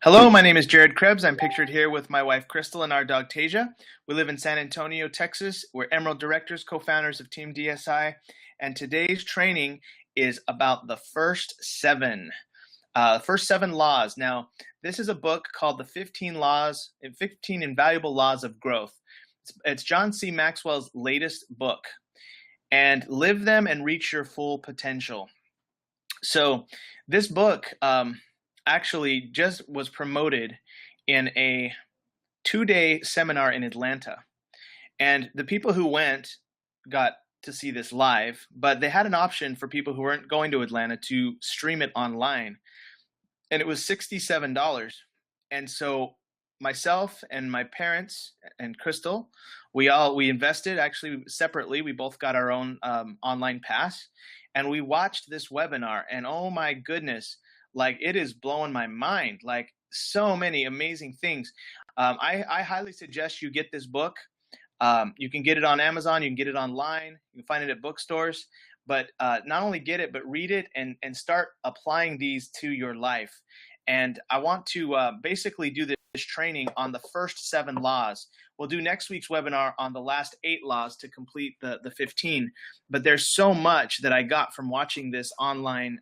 Hello, my name is Jared Crebs. I'm pictured here with my wife Crystal and our dog Tasia. We live in San Antonio, Texas. We're Emerald Directors, co-founders of Team DSI, and today's training is about the first seven laws. Now, this is a book called The 15 Invaluable Laws of Growth. It's John C. Maxwell's latest book, and live them and reach your full potential. So this book actually just was promoted in a 2-day seminar in Atlanta. And the people who went got to see this live, but they had an option for people who weren't going to Atlanta to stream it online. And it was $67. And so myself and my parents and Crystal, we invested actually separately. We both got our own online pass, and we watched this webinar, and oh my goodness, like it is blowing my mind, like so many amazing things. I highly suggest you get this book. You can get it on Amazon, you can get it online, you can find it at bookstores, but not only get it, but read it and start applying these to your life. And I want to basically do this training on the first 7 laws. We'll do next week's webinar on the last 8 laws to complete the 15. But there's so much that I got from watching this online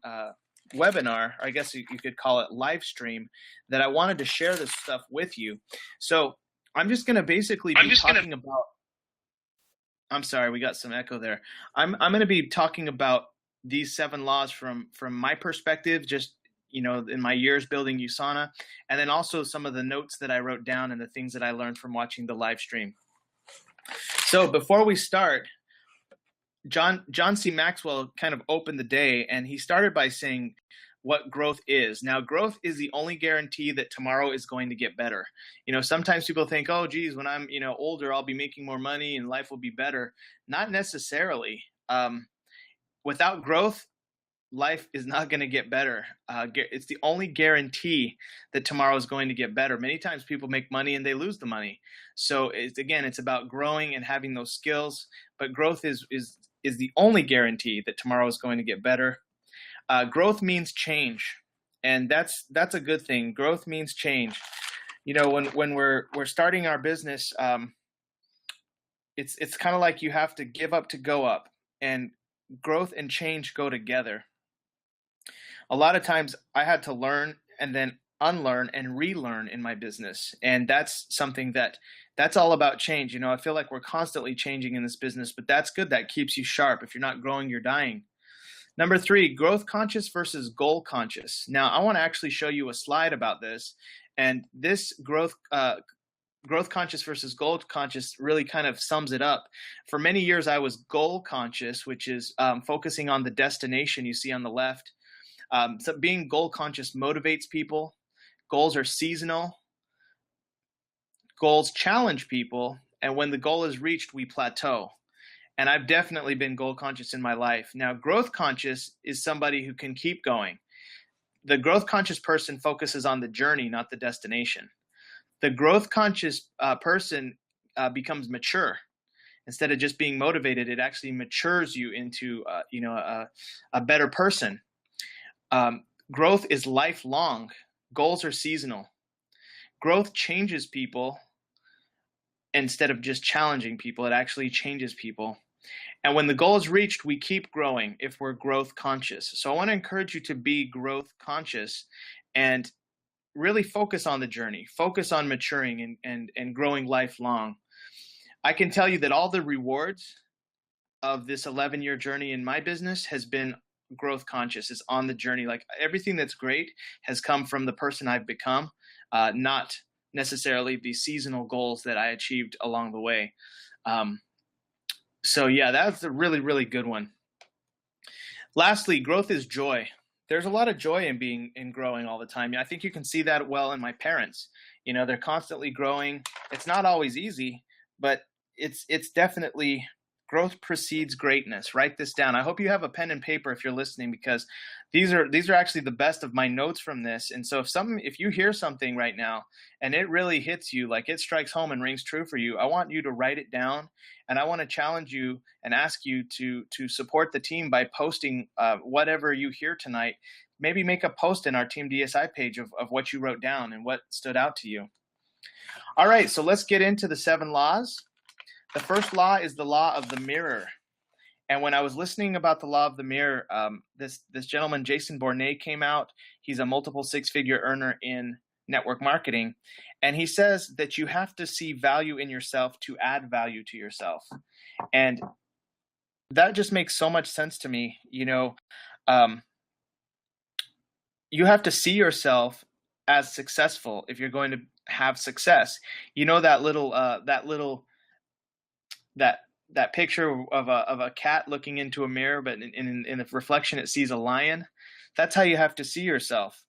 webinar, or I guess you could call it live stream, that I wanted to share this stuff with you. So I'm just going to basically be talking about, I'm sorry, we got some echo there. I'm going to be talking about these 7 laws from my perspective, just in my years building USANA, and then also some of the notes that I wrote down and the things that I learned from watching the live stream. So before we start, John C. Maxwell kind of opened the day, and he started by saying what growth is. Now, growth is the only guarantee that tomorrow is going to get better. Sometimes people think, oh, geez, when I'm, older, I'll be making more money and life will be better. Not necessarily. Without growth, life is not going to get better. It's the only guarantee that tomorrow is going to get better. Many times people make money and they lose the money. So it's about growing and having those skills. But growth is the only guarantee that tomorrow is going to get better. Growth means change, and that's a good thing. Growth means change. When we're starting our business, it's kind of like you have to give up to go up, and growth and change go together. A lot of times I had to learn and then unlearn and relearn in my business. And that's something that's all about change. I feel like we're constantly changing in this business, but that's good. That keeps you sharp. If you're not growing, you're dying. Number 3, growth conscious versus goal conscious. Now, I want to actually show you a slide about this. And this growth conscious versus goal conscious really kind of sums it up. For many years, I was goal conscious, which is focusing on the destination you see on the left. So being goal conscious motivates people. Goals are seasonal. Goals challenge people. And when the goal is reached, we plateau. And I've definitely been goal conscious in my life. Now, growth conscious is somebody who can keep going. The growth conscious person focuses on the journey, not the destination. The growth conscious person becomes mature. Instead of just being motivated, it actually matures you into a better person. Growth is lifelong. Goals are seasonal. Growth changes people instead of just challenging people. It actually changes people. And when the goal is reached, we keep growing if we're growth conscious. So I want to encourage you to be growth conscious and really focus on the journey, focus on maturing and growing lifelong. I can tell you that all the rewards of this 11-year journey in my business has been growth conscious. Is on the journey. Like everything that's great has come from the person I've become, not necessarily the seasonal goals that I achieved along the way. So yeah, that's a really, really good one. Lastly, growth is joy. There's a lot of joy in growing all the time. I think you can see that well in my parents. They're constantly growing. It's not always easy, but it's definitely growth precedes greatness. Write this down. I hope you have a pen and paper if you're listening, because these are actually the best of my notes from this. And so if you hear something right now and it really hits you, like it strikes home and rings true for you, I want you to write it down. And I want to challenge you and ask you to support the team by posting whatever you hear tonight. maybe make a post in our Team DSI page of what you wrote down and what stood out to you. All right, so let's get into the 7 laws. The first law is the law of the mirror. And when I was listening about the law of the mirror, this gentleman, Jason Bournet, came out. He's a multiple 6-figure earner in network marketing. And he says that you have to see value in yourself to add value to yourself. And that just makes so much sense to me. You have to see yourself as successful if you're going to have success. That picture of a cat looking into a mirror, but in the reflection it sees a lion. That's how you have to see yourself.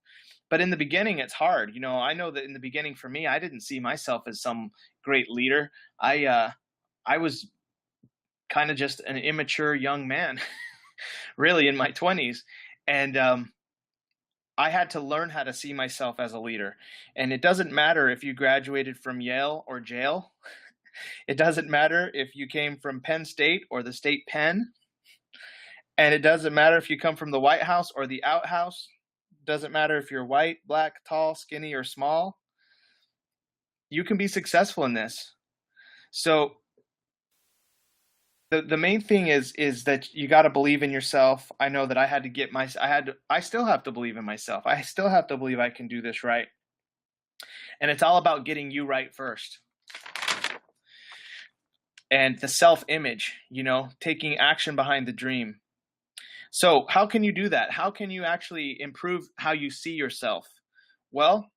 But in the beginning, it's hard. I know that in the beginning for me, I didn't see myself as some great leader. I was kind of just an immature young man, really in my 20s. And I had to learn how to see myself as a leader. And it doesn't matter if you graduated from Yale or jail. It doesn't matter if you came from Penn State or the state pen. And it doesn't matter if you come from the White House or the outhouse. It doesn't matter if you're white, black, tall, skinny, or small. You can be successful in this. So the main thing is that you got to believe in yourself. I know that I had to get I still have to believe in myself. I still have to believe I can do this right. And it's all about getting you right first. And the self-image, taking action behind the dream. So how can you do that? How can you actually improve how you see yourself? Well,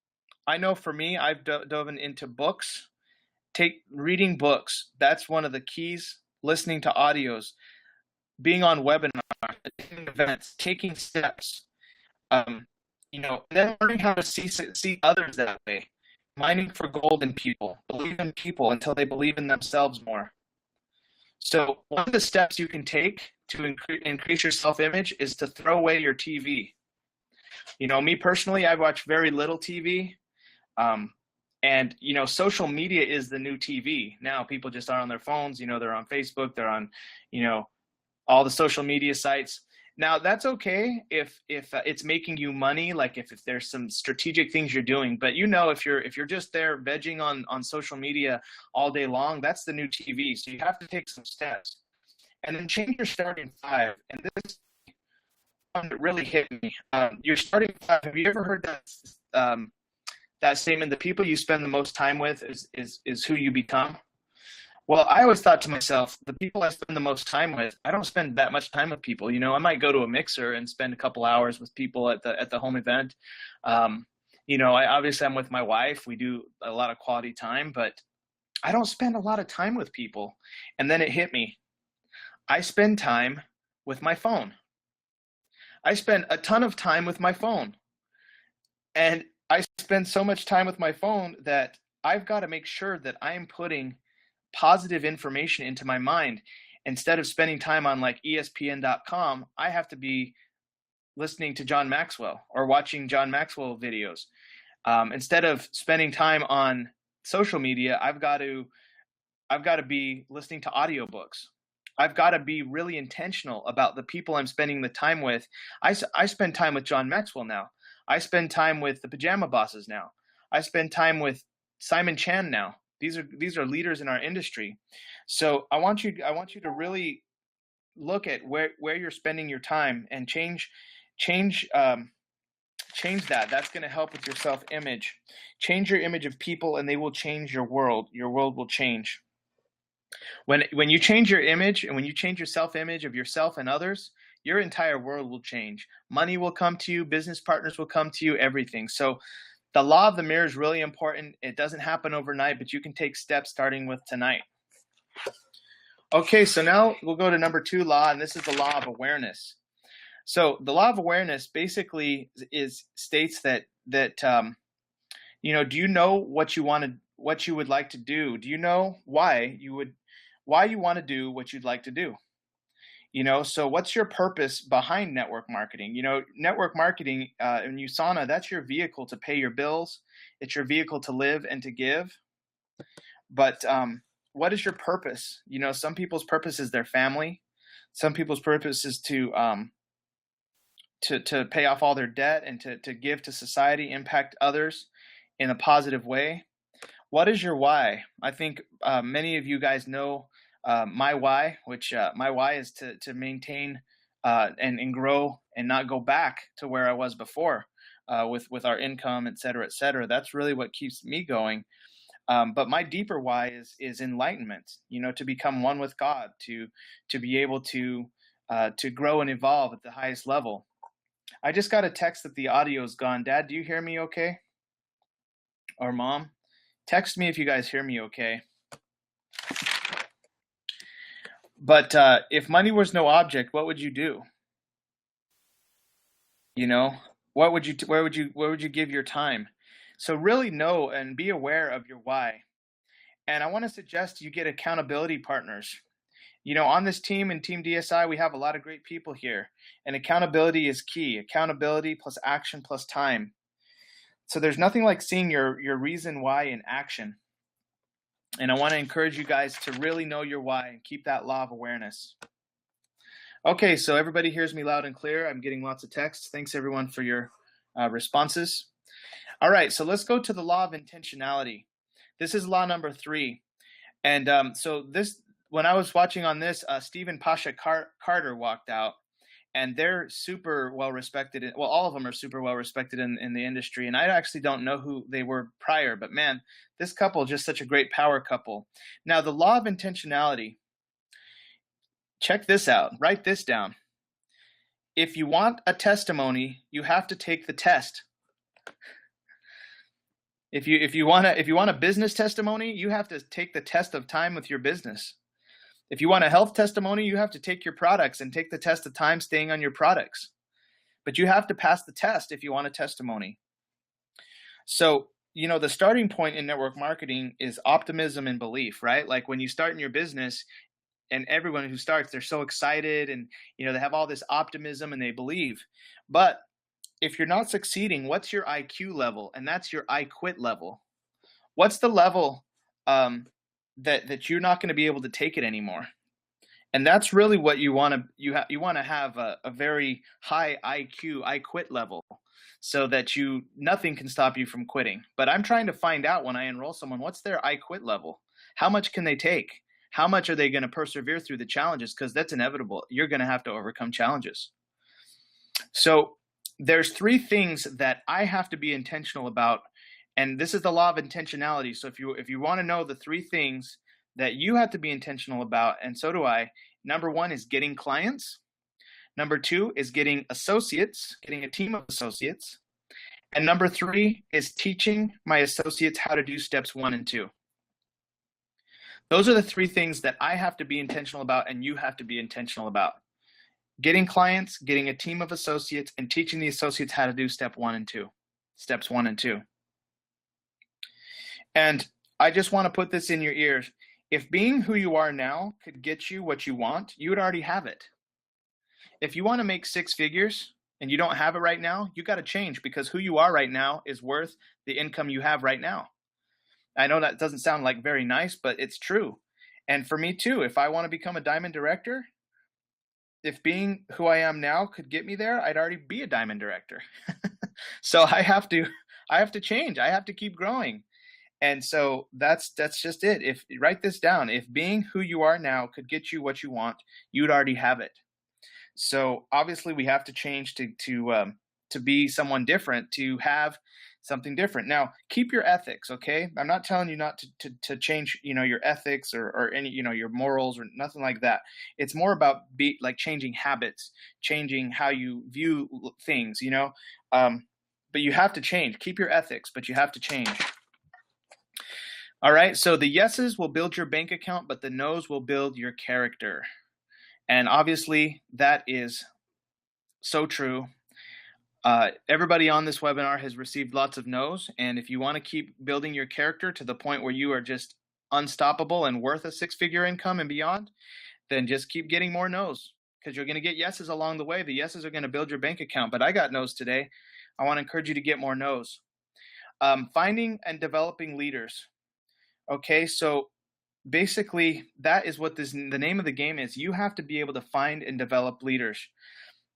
I know for me, I've dove into books. Reading books. That's one of the keys. Listening to audios, being on webinars, attending events, taking steps, and then learning how to see others that way. Mining for gold in people. Believe in people until they believe in themselves more. So one of the steps you can take to increase your self-image is to throw away your TV. Me personally, I watch very little TV. And, social media is the new TV. Now people just are on their phones, they're on Facebook, they're on, all the social media sites. Now that's okay if it's making you money, like if there's some strategic things you're doing, but if you're just there vegging on social media all day long, that's the new TV. So you have to take some steps and then change your starting 5. And this one that really hit me. Your starting 5, have you ever heard that statement, the people you spend the most time with is who you become? Well, I always thought to myself, the people I spend the most time with, I don't spend that much time with people. I might go to a mixer and spend a couple hours with people at the home event. I'm with my wife. We do a lot of quality time, but I don't spend a lot of time with people. And then it hit me. I spend time with my phone. I spend a ton of time with my phone. And I spend so much time with my phone that I've got to make sure that I am putting positive information into my mind. Instead of spending time on like ESPN.com, I have to be listening to John Maxwell or watching John Maxwell videos. Instead of spending time on social media, I've got to be listening to audiobooks. I've got to be really intentional about the people I'm spending the time with. I spend time with John Maxwell now. I spend time with the Pajama Bosses now. I spend time with Simon Chan now. These are leaders in our industry. So I want you to really look at where you're spending your time and change that. That's going to help with your self-image. Change your image of people and they will change your world. Your world will change. When you change your image and when you change your self-image of yourself and others, your entire world will change. Money will come to you. Business partners will come to you. Everything. So the law of the mirror is really important. It doesn't happen overnight, but you can take steps starting with tonight. Okay, so now we'll go to number 2 law, and this is the law of awareness. So the law of awareness basically states that do you know what you would like to do? Do you know why you want to do what you'd like to do? So what's your purpose behind network marketing? Network marketing in USANA, that's your vehicle to pay your bills. It's your vehicle to live and to give. But what is your purpose? Some people's purpose is their family. Some people's purpose is to to pay off all their debt and to give to society, impact others in a positive way. What is your why? I think many of you guys know my why, which my why is to maintain and grow and not go back to where I was before with our income, et cetera, et cetera. That's really what keeps me going. But my deeper why is enlightenment. To become one with God, to be able to grow and evolve at the highest level. I just got a text that the audio's gone. Dad, do you hear me okay? Or Mom? Text me if you guys hear me okay. But if money was no object, what would you do? What would you where would you give your time? So really know and be aware of your why. And I want to suggest you get accountability partners. On this team and Team DSI, we have a lot of great people here, and accountability is key. Accountability plus action plus time. So there's nothing like seeing your reason why in action. And I want to encourage you guys to really know your why and keep that law of awareness. Okay, so everybody hears me loud and clear. I'm getting lots of texts. Thanks everyone for your responses. All right, so let's go to the law of intentionality. This is law number 3. And so when I was watching on this, Stephen Pasha Carter walked out, and they're super well respected. Well, all of them are super well respected in the industry. And I actually don't know who they were prior, but man, this couple, just such a great power couple. Now, the law of intentionality, check this out, write this down. If you want a testimony, you have to take the test. If you want a business testimony, you have to take the test of time with your business. If you want a health testimony, you have to take your products and take the test of time staying on your products. But you have to pass the test if you want a testimony. So, the starting point in network marketing is optimism and belief, right? Like when you start in your business, and everyone who starts, they're so excited and, they have all this optimism and they believe. But if you're not succeeding, what's your IQ level? And that's your I quit level. What's the level that you're not going to be able to take it anymore? And that's really what you want to you want to have a very high IQ I quit level, so that nothing can stop you from quitting. But I'm trying to find out when I enroll someone, what's their I quit level? How much can they take? How much are they going to persevere through the challenges? Because that's inevitable. You're going to have to overcome challenges. So there's 3 things that I have to be intentional about. And this is the law of intentionality. So if you want to know the 3 things that you have to be intentional about, and so do I, number 1 is getting clients. Number 2 is getting associates, getting a team of associates. And number 3 is teaching my associates how to do steps 1 and 2. Those are the 3 things that I have to be intentional about and you have to be intentional about. Getting clients, getting a team of associates, and teaching the associates how to do steps 1 and 2. And I just want to put this in your ears. If being who you are now could get you what you want, you would already have it. If you want to make 6 figures and you don't have it right now, you got to change, because who you are right now is worth the income you have right now. I know that doesn't sound like very nice, but it's true. And for me too, if I want to become a diamond director, if being who I am now could get me there, I'd already be a diamond director. So I have to change. I have to keep growing. And so that's just it. If write this down, if being who you are now could get you what you want, you'd already have it. So obviously we have to change to be someone different, to have something different. Now, keep your ethics, okay? I'm not telling you not to change, your ethics or any, your morals or nothing like that. It's more about changing habits, changing how you view things, but you have to change. Keep your ethics, but you have to change. All right, so the yeses will build your bank account, but the nos will build your character. And obviously that is so true. Everybody on this webinar has received lots of no's, and if you want to keep building your character to the point where you are just unstoppable and worth a 6-figure income and beyond, then just keep getting more no's, because you're going to get yeses along the way. The yeses are going to build your bank account, but I got no's today. I want to encourage you to get more no's. Finding and developing leaders. Okay, so basically that is what the name of the game is. You have to be able to find and develop leaders.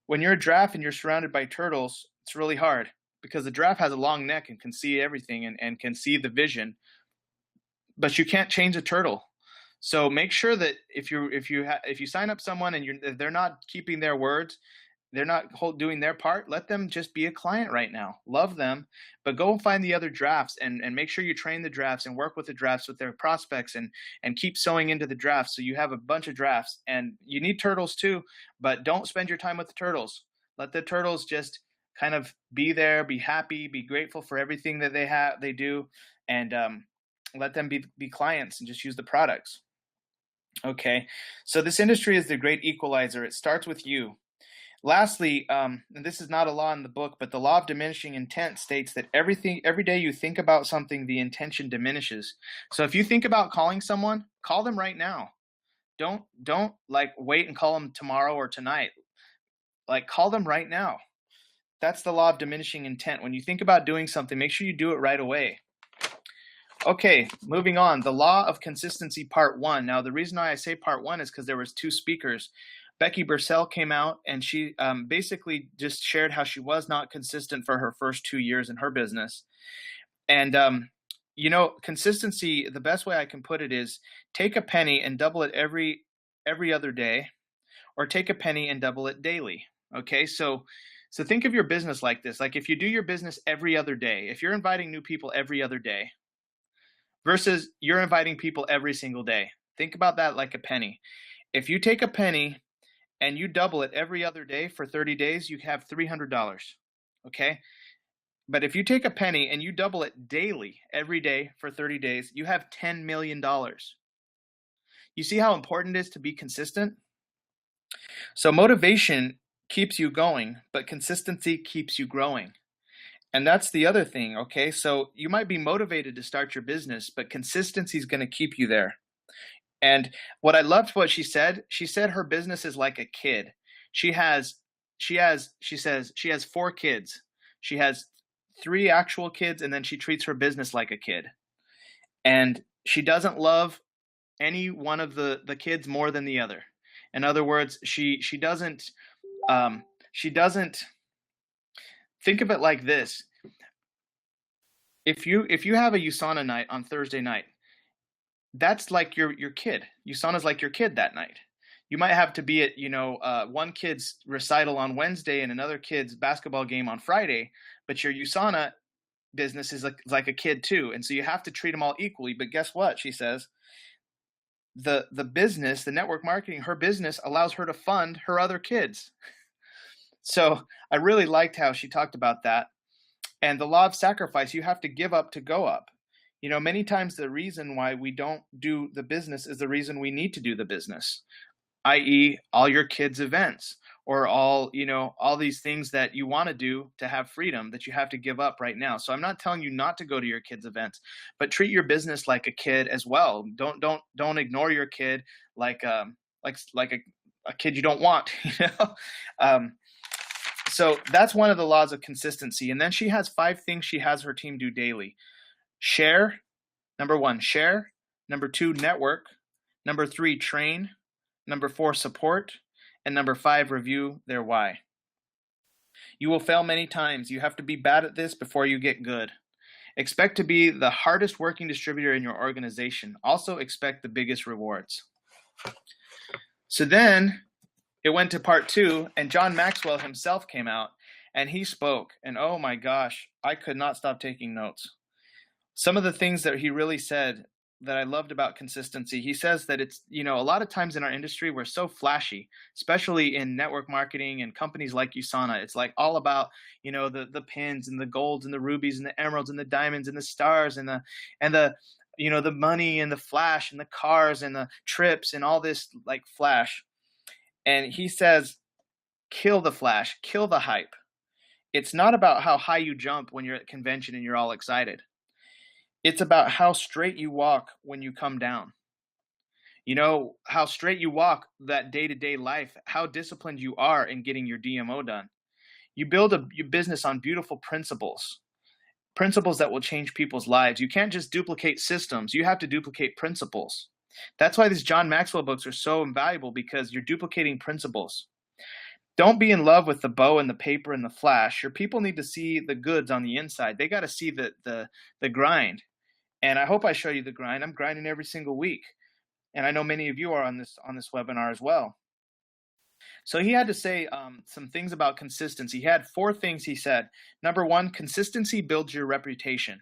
When you're a giraffe and you're surrounded by turtles, it's really hard because the giraffe has a long neck and can see everything and can see the vision, but you can't change a turtle. So make sure that if you sign up someone and they're not keeping their words, they're not doing their part, let them just be a client right now. Love them, but go and find the other drafts and make sure you train the drafts and work with the drafts with their prospects and keep sowing into the drafts so you have a bunch of drafts. And you need turtles too, but don't spend your time with the turtles. Let the turtles just kind of be there, be happy, be grateful for everything that they do, and let them be clients and just use the products. Okay, so this industry is the great equalizer. It starts with you. Lastly, and this is not a law in the book, but the law of diminishing intent states that every day you think about something, the intention diminishes. So if you think about calling someone, call them right now. Don't like wait and call them tomorrow or tonight. Like call them right now. That's the law of diminishing intent. When you think about doing something, make sure you do it right away. Okay, moving on. The law of consistency, part 1. Now, the reason why I say part 1 is because there was 2 speakers. Becky Bursell came out and she basically just shared how she was not consistent for her first 2 years in her business. And, consistency, the best way I can put it is take a penny and double it every other day, or take a penny and double it daily. Okay, so think of your business like this. Like if you do your business every other day, if you're inviting new people every other day versus you're inviting people every single day, think about that like a penny. If you take a penny and you double it every other day for 30 days, you have $300, okay? But if you take a penny and you double it daily, every day for 30 days, you have $10 million. You see how important it is to be consistent? So motivation keeps you going, but consistency keeps you growing. And that's the other thing, okay? So you might be motivated to start your business, but consistency is going to keep you there. And what I loved what she said her business is like a kid. She says she has 4 kids. She has 3 actual kids, and then she treats her business like a kid. And she doesn't love any one of the kids more than the other. In other words, she doesn't think of it like this. If you have a USANA night on Thursday night, that's like your kid. USANA's like your kid that night. You might have to be at, one kid's recital on Wednesday and another kid's basketball game on Friday, but your USANA business is like a kid too. And so you have to treat them all equally. But guess what? She says the business, the network marketing, her business allows her to fund her other kids. So I really liked how she talked about that. And the law of sacrifice, you have to give up to go up. Many times the reason why we don't do the business is the reason we need to do the business, i.e. all your kids' events or all these things that you want to do to have freedom that you have to give up right now. So I'm not telling you not to go to your kids' events, but treat your business like a kid as well. Don't ignore your kid like a kid you don't want, So that's one of the laws of consistency. And then she has 5 things she has her team do daily. Share. Number 1, share. Number 2, network. Number 3, train. Number 4, support. And number 5, review their why. You will fail many times. You have to be bad at this before you get good. Expect to be the hardest working distributor in your organization. Also expect the biggest rewards. So then it went to part 2, and John Maxwell himself came out and he spoke. And oh my gosh, I could not stop taking notes. Some of the things that he really said that I loved about consistency, he says that it's, a lot of times in our industry, we're so flashy, especially in network marketing and companies like USANA. It's like all about, the pins and the golds and the rubies and the emeralds and the diamonds and the stars and the the money and the flash and the cars and the trips and all this like flash. And he says, kill the flash, kill the hype. It's not about how high you jump when you're at convention and you're all excited. It's about how straight you walk when you come down. How straight you walk that day-to-day life, how disciplined you are in getting your DMO done. You build your business on beautiful principles that will change people's lives. You can't just duplicate systems. You have to duplicate principles. That's why these John Maxwell books are so invaluable, because you're duplicating principles. Don't be in love with the bow and the paper and the flash. Your people need to see the goods on the inside. They got to see the grind. And I hope I show you the grind. I'm grinding every single week. And I know many of you are on this webinar as well. So he had to say some things about consistency. He had 4 things he said. Number 1, consistency builds your reputation.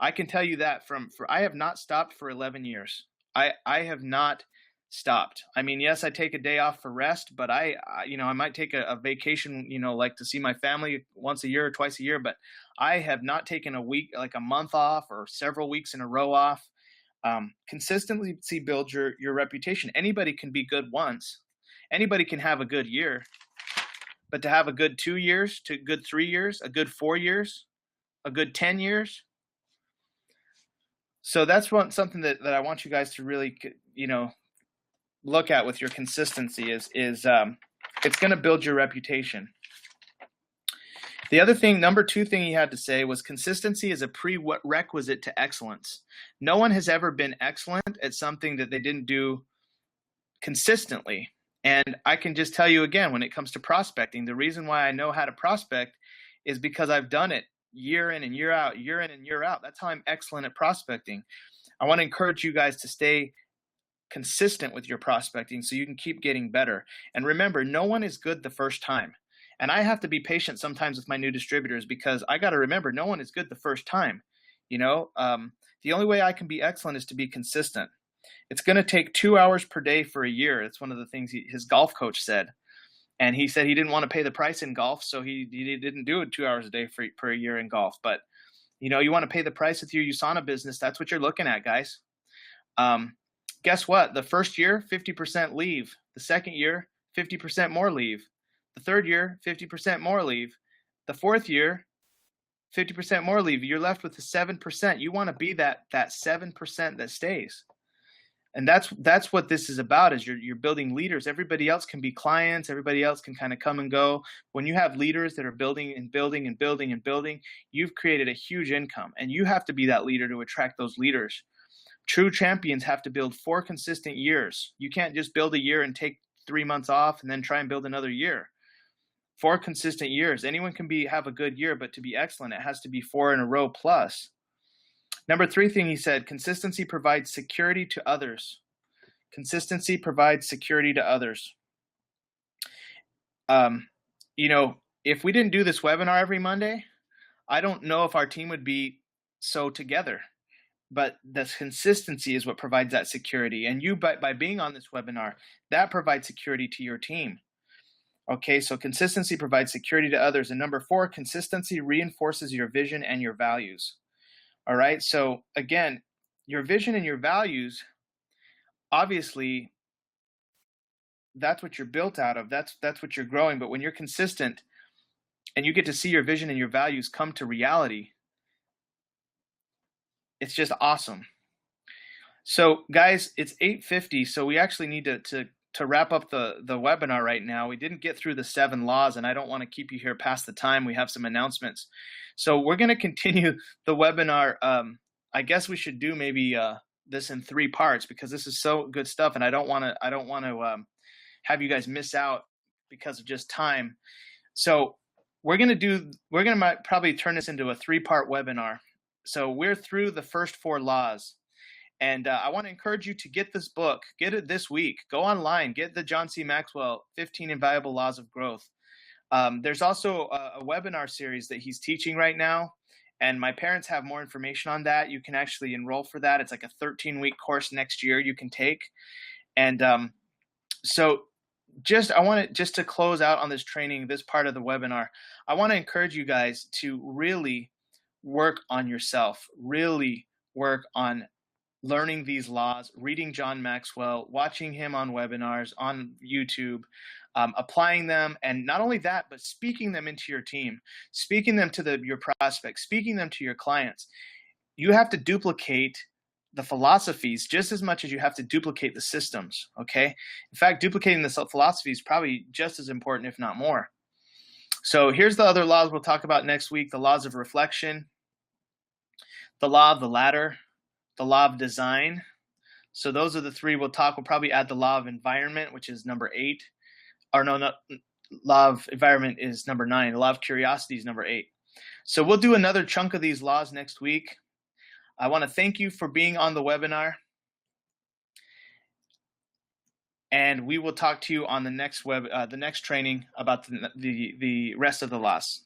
I can tell you that I have not stopped for 11 years. I have not stopped. I mean, yes, I take a day off for rest, but I might take a vacation, like to see my family once a year or twice a year, but I have not taken a week, like a month off or several weeks in a row off. Consistency builds your reputation. Anybody can be good once. Anybody can have a good year, but to have a good 2 years, to good 3 years, a good 4 years, a good 10 years. So that's something that I want you guys to really, look at with your consistency is it's going to build your reputation. The other thing, number 2 thing he had to say was consistency is a prerequisite to excellence. No one has ever been excellent at something that they didn't do consistently. And I can just tell you again, when it comes to prospecting, the reason why I know how to prospect is because I've done it year in and year out, year in and year out. That's how I'm excellent at prospecting. I want to encourage you guys to stay consistent with your prospecting so you can keep getting better. And remember, no one is good the first time. And I have to be patient sometimes with my new distributors because I got to remember, no one is good the first time. The only way I can be excellent is to be consistent. It's going to take 2 hours per day for a year. That's one of the things his golf coach said. And he said he didn't want to pay the price in golf, so he didn't do it 2 hours a day per year in golf. But, you want to pay the price with your USANA business. That's what you're looking at, guys. Guess what? The first year, 50% leave. The second year, 50% more leave. The third year, 50% more leave. The fourth year, 50% more leave. You're left with the 7%. You want to be that 7% that stays. And that's what this is about, is you're building leaders. Everybody else can be clients. Everybody else can kind of come and go. When you have leaders that are building and building and building and building, you've created a huge income. And you have to be that leader to attract those leaders. True champions have to build 4 consistent years. You can't just build a year and take 3 months off and then try and build another year. 4 consistent years. Anyone can have a good year, but to be excellent, it has to be 4 in a row plus. Number 3 thing he said, consistency provides security to others. Consistency provides security to others. If we didn't do this webinar every Monday, I don't know if our team would be so together. But the consistency is what provides that security. And you, by being on this webinar, that provides security to your team. Okay, so consistency provides security to others. And number 4, consistency reinforces your vision and your values. All right, so again, your vision and your values, obviously, that's what you're built out of. That's what you're growing. But when you're consistent and you get to see your vision and your values come to reality, it's just awesome. So guys, it's 8:50, so we actually need to wrap up the webinar right now. We didn't get through the 7 laws, and I don't want to keep you here past the time. We have some announcements. So we're going to continue the webinar. I guess we should do maybe this in 3 parts because this is so good stuff, and I don't want to have you guys miss out because of just time. So we're going to probably turn this into a 3-part webinar. So we're through the first 4 laws. And I want to encourage you to get this book. Get it this week. Go online. Get the John C. Maxwell 15 Invaluable Laws of Growth. There's also a webinar series that he's teaching right now. And my parents have more information on that. You can actually enroll for that. It's like a 13-week course next year you can take. And so I want to close out on this training, this part of the webinar. I want to encourage you guys to really work on yourself, really work on learning these laws, reading John Maxwell, watching him on webinars, on YouTube, applying them, and not only that, but speaking them into your team, speaking them to your prospects, speaking them to your clients. You have to duplicate the philosophies just as much as you have to duplicate the systems, okay? In fact, duplicating the philosophy is probably just as important, if not more. So here's the other laws we'll talk about next week: the laws of reflection, the law of the ladder, the law of design. So those are the 3 we'll talk. We'll probably add the law of environment, which is number 8. Or no, law of environment is number 9. The law of curiosity is number 8. So we'll do another chunk of these laws next week. I want to thank you for being on the webinar. And we will talk to you on the next training about the rest of the laws.